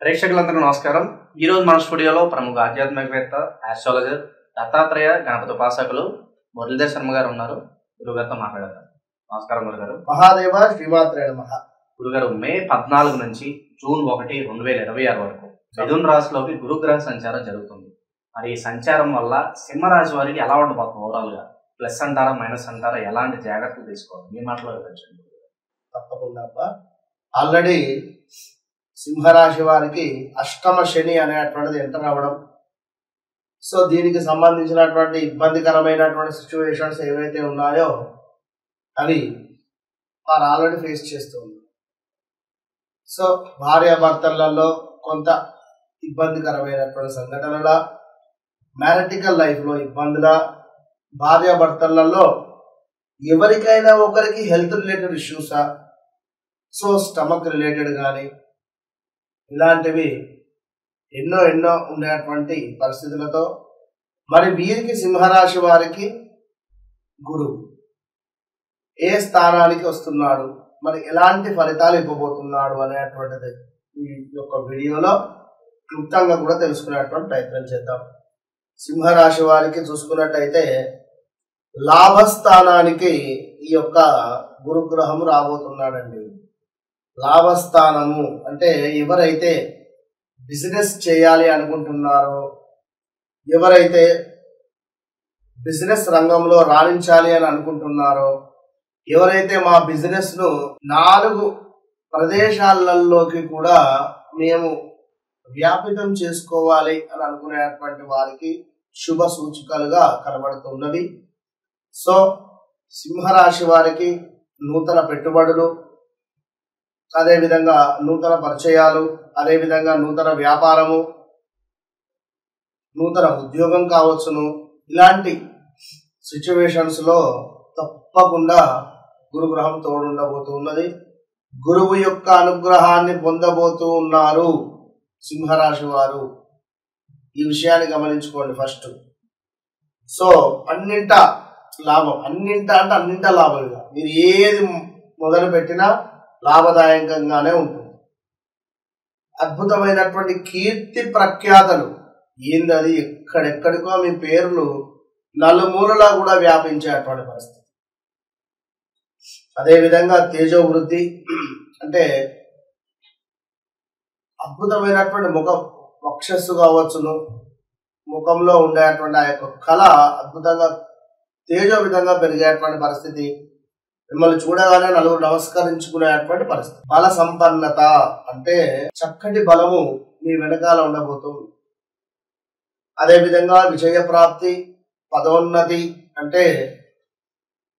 ప్రేక్షకులందరికీ నమస్కారం. ఈరోజు మన స్టూడియోలో ప్రముఖ ఆధ్యాత్మికవేత్త, ఆస్ట్రాలజర్, దత్తాత్రేయ గణపతి ఉపాసకులు మురళీధర్ శర్మ గారు ఉన్నారు. గురుగారితో మాట్లాడతారు. నమస్కారం గురుగారు. మహాదేవ శ్రీమాత్రే నమః. గురుగారు, మే 14 నుంచి జూన్ 1, 2026 వరకు మిథున రాశిలోకి గురుగ్రహ సంచారం జరుగుతుంది. మరి ఈ సంచారం వల్ల సింహరాశి వారికి ఎలా ఉండబోతుంది? ఓవరాల్ గా ప్లస్ అంటారా, మైనస్ అంటారా, ఎలాంటి జాగ్రత్తలు తీసుకోవాలి? మీ మాటలో వివరించండి. తప్పకుండా ఆల్రెడీ సింహరాశి వారికి అష్టమ శని అనేటువంటిది ఎంటర్ అవ్వడం, సో దీనికి సంబంధించినటువంటి ఇబ్బందికరమైనటువంటి సిచ్యువేషన్స్ ఏవైతే ఉన్నాయో అవి వారు ఆల్రెడీ ఫేస్ చేస్తూ ఉన్నారు. సో భార్యాభర్తలలో కొంత ఇబ్బందికరమైనటువంటి సంఘటనల, మ్యారిటికల్ లైఫ్లో ఇబ్బందుల, భార్యాభర్తలలో ఎవరికైనా ఒకరికి హెల్త్ రిలేటెడ్ ఇష్యూసా, సో స్టమక్ రిలేటెడ్ కానీ ఇలాంటివి ఎన్నో ఉండేటువంటి పరిస్థితులతో మరి వీరికి సింహరాశి వారికి గురువు ఏ స్థానానికి వస్తున్నాడు, మరి ఎలాంటి ఫలితాలు ఇవ్వబోతున్నాడు అనేటువంటిది ఈ యొక్క వీడియోలో క్లుప్తంగా కూడా తెలుసుకునేటువంటి ప్రయత్నం చేద్దాం. సింహరాశి వారికి చూసుకున్నట్టయితే లాభస్థానానికి ఈ యొక్క గురుగ్రహం రాబోతున్నాడండి. లాభస్థానము అంటే ఎవరైతే బిజినెస్ చేయాలి అనుకుంటున్నారో, ఎవరైతే బిజినెస్ రంగంలో రాణించాలి అని అనుకుంటున్నారో, ఎవరైతే మా బిజినెస్ను 4 ప్రదేశాలలోకి కూడా మేము వ్యాపితం చేసుకోవాలి అని అనుకునేటువంటి వారికి శుభ సూచికలుగా కనబడుతున్నవి. సో సింహరాశి వారికి నూతన పెట్టుబడులు, అదేవిధంగా నూతన పరిచయాలు, అదేవిధంగా నూతన వ్యాపారము, నూతన ఉద్యోగం కావచ్చును, ఇలాంటి సిచ్యువేషన్స్లో తప్పకుండా గురుగ్రహం తోడుండబోతున్నది. గురువు యొక్క అనుగ్రహాన్ని పొందబోతూ ఉన్నారు సింహరాశి వారు. ఈ విషయాన్ని గమనించుకోండి ఫస్ట్. సో అన్నింట లాభం, అన్నింట లాభం. మీరు ఏది మొదలు పెట్టినా లాభదాయకంగానే ఉంటుంది. అద్భుతమైనటువంటి కీర్తి ప్రఖ్యాతలు ఏందది, ఎక్కడెక్కడికో మీ పేర్లు నలుమూలలా కూడా వ్యాపించేటువంటి పరిస్థితి. అదేవిధంగా తేజోవృద్ధి అంటే అద్భుతమైనటువంటి వక్షస్సు కావచ్చును, ముఖంలో ఉండేటువంటి ఆ యొక్క కళ అద్భుతంగా తేజో విధంగా పెరిగేటువంటి పరిస్థితి. మిమ్మల్ని చూడగానే నలుగురు నమస్కరించుకునేటువంటి పరిస్థితి. బల సంపన్నత అంటే చక్కటి బలము మీ వెనకాల ఉండబోతుంది. అదేవిధంగా విజయప్రాప్తి, పదోన్నతి అంటే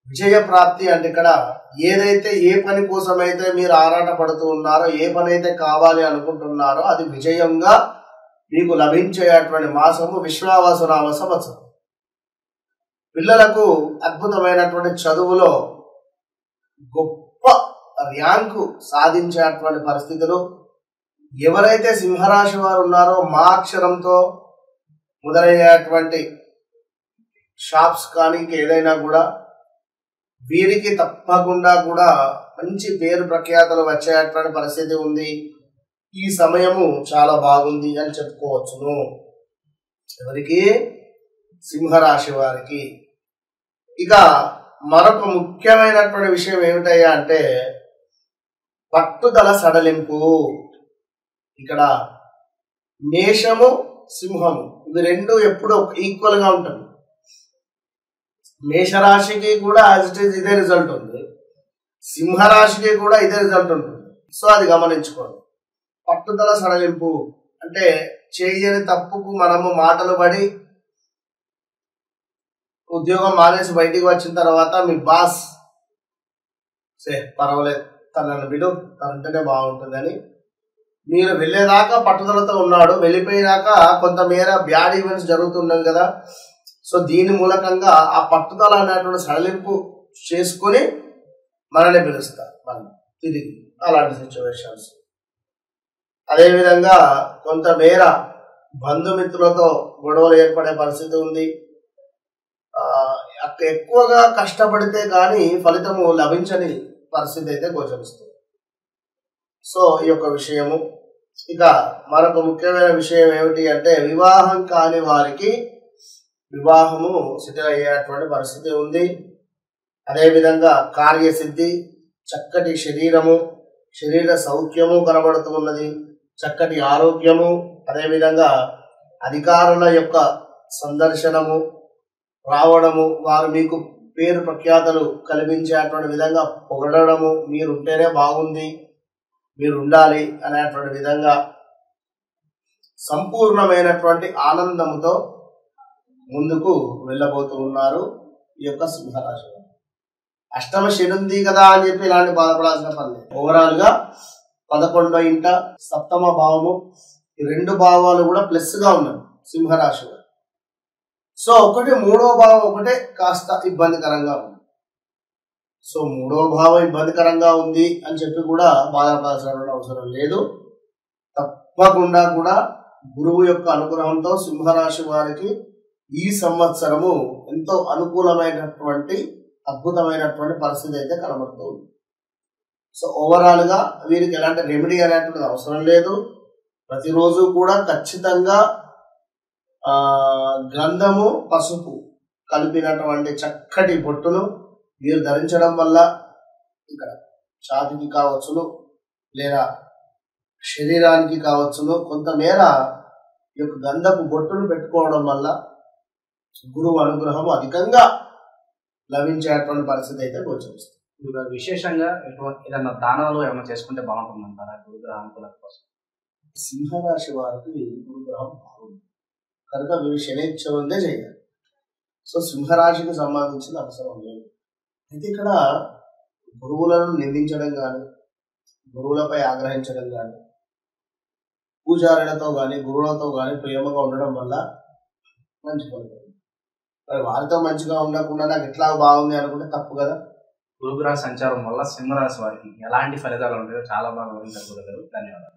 విజయప్రాప్తి అంటే ఇక్కడ ఏదైతే ఏ పని కోసమైతే మీరు ఆరాట పడుతూ ఉన్నారో, ఏ పని అయితే కావాలి అనుకుంటున్నారో అది విజయంగా మీకు లభించేటువంటి మాసము విశ్వావసునామ సంవత్సరం. పిల్లలకు అద్భుతమైనటువంటి చదువులో గొప్ప ర్యాంకు సాధించేటువంటి పరిస్థితులు. ఎవరైతే సింహరాశి వారు ఉన్నారో మా అక్షరంతో మొదలయ్యేటువంటి షాప్స్ కానీ ఇంకేదైనా కూడా వీరికి తప్పకుండా కూడా మంచి పేరు ప్రఖ్యాతలు వచ్చేటువంటి పరిస్థితి ఉంది. ఈ సమయము చాలా బాగుంది అని చెప్పుకోవచ్చును. ఎవరికి? సింహరాశి వారికి. ఇక మరొక ముఖ్యమైనటువంటి విషయం ఏమిటయ్యా అంటే పట్టుదల సడలింపు. ఇక్కడ మేషము, సింహము ఇవి రెండు ఎప్పుడు ఈక్వల్ గా ఉంటుంది. మేషరాశికి కూడా యాజ్ ఇట్ ఈజ్ ఇదే రిజల్ట్ ఉంది, సింహరాశికి కూడా ఇదే రిజల్ట్ ఉంటుంది. సో అది గమనించుకోండి. పట్టుదల సడలింపు అంటే చేయని తప్పుకు మనము మాటలు పడి ఉద్యోగం మానేసి బయటికి వచ్చిన తర్వాత మీ బాస్ పర్వాలేదు తనను విడు, తనంటేనే బాగుంటుందని మీరు వెళ్ళేదాకా పట్టుదలతో ఉన్నాడు. వెళ్ళిపోయినాక కొంతమేర బ్యాడ్ ఈవెంట్స్ జరుగుతున్నాయి కదా, సో దీని మూలకంగా ఆ పట్టుదల అనేటువంటి సడలింపు చేసుకొని మనల్ని పిలుస్తారు మనం తిరిగి అలాంటి సిచ్యువేషన్స్. అదేవిధంగా కొంతమేర బంధుమిత్రులతో గొడవలు ఏర్పడే పరిస్థితి ఉంది. ఎక్కువగా కష్టపడితే కానీ ఫలితము లభించని పరిస్థితి అయితే గోచరిస్తుంది. సో ఈ యొక్క విషయము ఇక మరొక ముఖ్యమైన విషయం ఏమిటి అంటే వివాహం కాని వారికి వివాహము సెటిల్ అయ్యేటువంటి పరిస్థితి ఉంది. అదేవిధంగా కార్యసిద్ధి, చక్కటి శరీరము, శరీర సౌఖ్యము కనబడుతూ ఉన్నది, చక్కటి ఆరోగ్యము, అదేవిధంగా అధికారుల యొక్క సందర్శనము రావడము, వారు మీకు పేరు ప్రఖ్యాతలు కల్పించేటువంటి విధంగా పొగడము, మీరుంటేనే బాగుంది, మీరు ఉండాలి అనేటువంటి విధంగా సంపూర్ణమైనటువంటి ఆనందముతో ముందుకు వెళ్ళబోతూ ఉన్నారు ఈ యొక్క సింహరాశి. అష్టమ శని ఉంది కదా అని చెప్పి ఇలాంటి బాధపడాల్సిన పని లేదు. ఓవరాల్ గా 11వ ఇంట సప్తమ భావము, ఈ 2 భావాలు కూడా ప్లస్ గా ఉన్నాయి సింహరాశి. సో ఒకటి 3వ భావం ఒకటే కాస్త ఇబ్బందికరంగా ఉంది. సో 3వ భావం ఇబ్బందికరంగా ఉంది అని చెప్పి కూడా బాధపడాల్సిన అవసరం లేదు. తప్పకుండా కూడా గురువు యొక్క అనుగ్రహంతో సింహరాశి వారికి ఈ సంవత్సరము ఎంతో అనుకూలమైనటువంటి అద్భుతమైనటువంటి పరిస్థితి అయితే కనబడుతుంది. సో ఓవరాల్ గా వీరికి ఎలాంటి రెమెడీ అనేటువంటిది అవసరం లేదు. ప్రతిరోజు కూడా ఖచ్చితంగా గంధము పసుపు కలిపినటువంటి చక్కటి బొట్టును మీరు ధరించడం వల్ల ఇక్కడ ఛాతీకి కావచ్చును లేదా శరీరానికి కావచ్చును కొంతమేర ఈ యొక్క గంధపు బొట్టును పెట్టుకోవడం వల్ల గురువు అనుగ్రహం అధికంగా లభించేటువంటి పరిస్థితి అయితే గోచరిస్తుంది. విశేషంగా ఏదైనా దానాలు ఏమైనా చేసుకుంటే బాగుంటుందంటారా గురుగ్రహ అనుకూలత కోసం? సింహరాశి వారికి గురుగ్రహం బాగుంది కనుక వీరు శనిశ్చరుందే చేయాలి. సో సింహరాశికి సంబంధించిన అవసరం లేదు. అయితే ఇక్కడ గురువులను నిందించడం కానీ, గురువులపై ఆగ్రహించడం కానీ, పూజారులతో కానీ గురువులతో కానీ ప్రేమగా ఉండడం వల్ల మంచి ఫలితం. మరి వారితో మంచిగా ఉండకుండా నాకు ఎట్లా బాగుంది అనుకుంటే తప్పు కదా. గురుగ్రహ సంచారం వల్ల సింహరాశి వారికి ఎలాంటి ఫలితాలు ఉంటాయో చాలా బాగా వివరించారు గురుగారు. ధన్యవాదాలు.